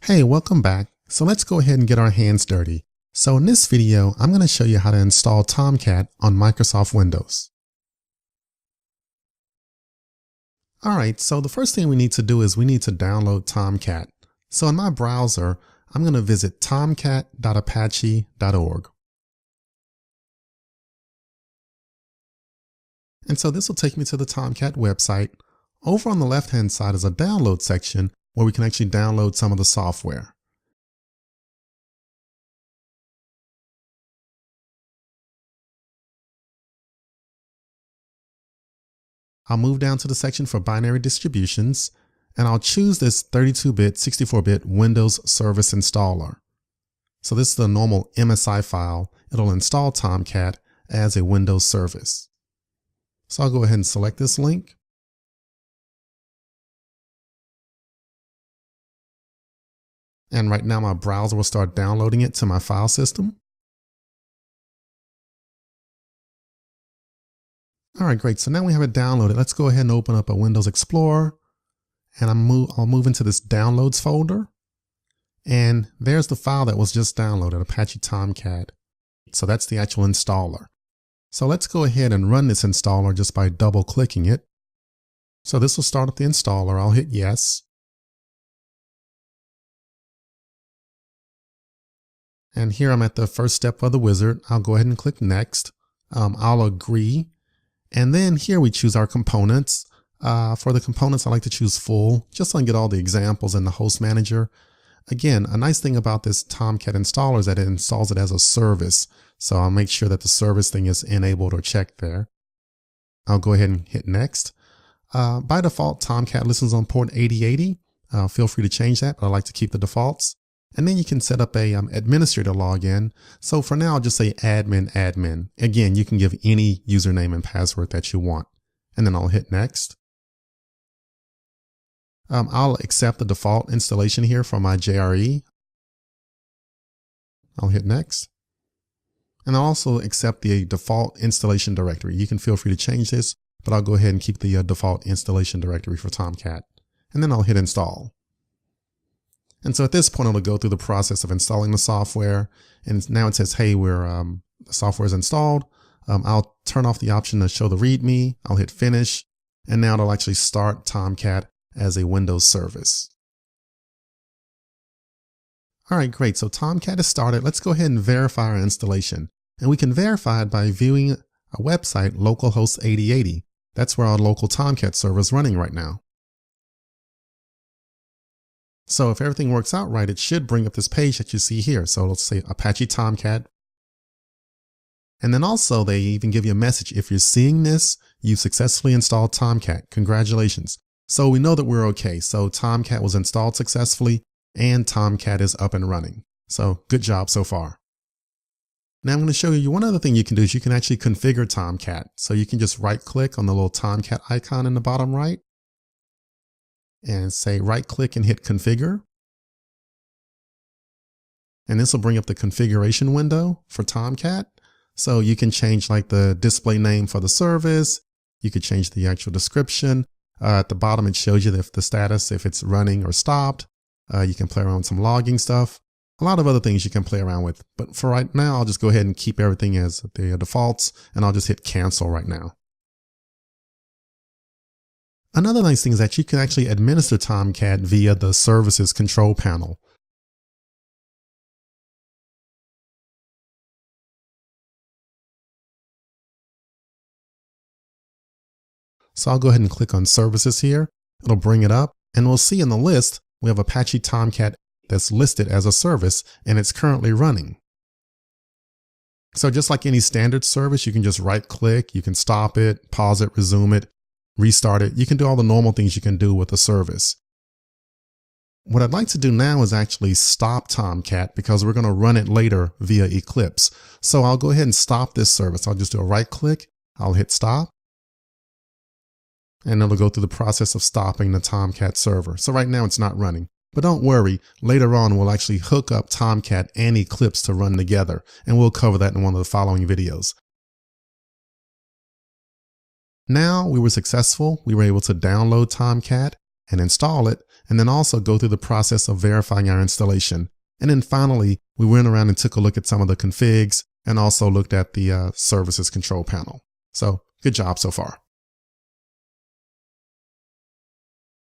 Hey, welcome back. So let's go ahead and get our hands dirty. So in this video, I'm going to show you how to install Tomcat on Microsoft Windows. Alright, so the first thing we need to do is we need to download Tomcat. So in my browser, I'm going to visit tomcat.apache.org. And so this will take me to the Tomcat website. Over on the left-hand side is a download section where we can actually download some of the software. I'll move down to the section for binary distributions, and I'll choose this 32-bit, 64-bit Windows Service Installer. So this is the normal MSI file. It'll install Tomcat as a Windows service. So I'll go ahead and select this link. And right now my browser will start downloading it to my file system. All right, great. So now we have it downloaded. Let's go ahead and open up a Windows Explorer, and I'll move into this Downloads folder. And there's the file that was just downloaded, Apache Tomcat. So that's the actual installer. So let's go ahead and run this installer just by double clicking it. So this will start up the installer. I'll hit yes. And here I'm at the first step of the wizard. I'll go ahead and click next. I'll agree. And then here we choose our components. For the components, I like to choose full, just so I can get all the examples in the host manager. Again, a nice thing about this Tomcat installer is that it installs it as a service. So I'll make sure that the service thing is enabled or checked there. I'll go ahead and hit next. By default, Tomcat listens on port 8080. Feel free to change that, but I like to keep the defaults. And then you can set up a administrator login. So for now, I'll just say admin. Again, you can give any username and password that you want. And then I'll hit next. I'll accept the default installation here for my JRE. I'll hit next. And I'll also accept the default installation directory. You can feel free to change this, but I'll go ahead and keep the default installation directory for Tomcat. And then I'll hit install. And so at this point, it'll go through the process of installing the software. And now it says, hey, the software is installed. I'll turn off the option to show the README. I'll hit finish. And now it'll actually start Tomcat as a Windows service. All right, great. So Tomcat is started. Let's go ahead and verify our installation. And we can verify it by viewing a website, localhost 8080. That's where our local Tomcat server is running right now. So if everything works out right, it should bring up this page that you see here. So let's say Apache Tomcat. And then also they even give you a message. If you're seeing this, you've successfully installed Tomcat. Congratulations. So we know that we're okay. So Tomcat was installed successfully and Tomcat is up and running. So good job so far. Now I'm going to show you one other thing you can do is you can actually configure Tomcat. So you can just right click on the little Tomcat icon in the bottom right. And say right click and hit configure. And this will bring up the configuration window for Tomcat. So you can change like the display name for the service. You could change the actual description. At the bottom, it shows you if the status, if it's running or stopped. You can play around with some logging stuff. A lot of other things you can play around with. But for right now, I'll just go ahead and keep everything as the defaults. And I'll just hit cancel right now. Another nice thing is that you can actually administer Tomcat via the Services Control Panel. So I'll go ahead and click on Services here. It'll bring it up, and we'll see in the list, we have Apache Tomcat that's listed as a service, and it's currently running. So just like any standard service, you can just right click, you can stop it, pause it, resume it, restart it. You can do all the normal things you can do with a service. What I'd like to do now is actually stop Tomcat because we're going to run it later via Eclipse. So I'll go ahead and stop this service. I'll just do a right click. I'll hit stop. And it'll go through the process of stopping the Tomcat server. So right now it's not running. But don't worry, later on we'll actually hook up Tomcat and Eclipse to run together. And we'll cover that in one of the following videos. Now we were successful. We were able to download Tomcat and install it. and then also go through the process of verifying our installation. And then finally, we went around and took a look at some of the configs and also looked at the services control panel. So good job so far.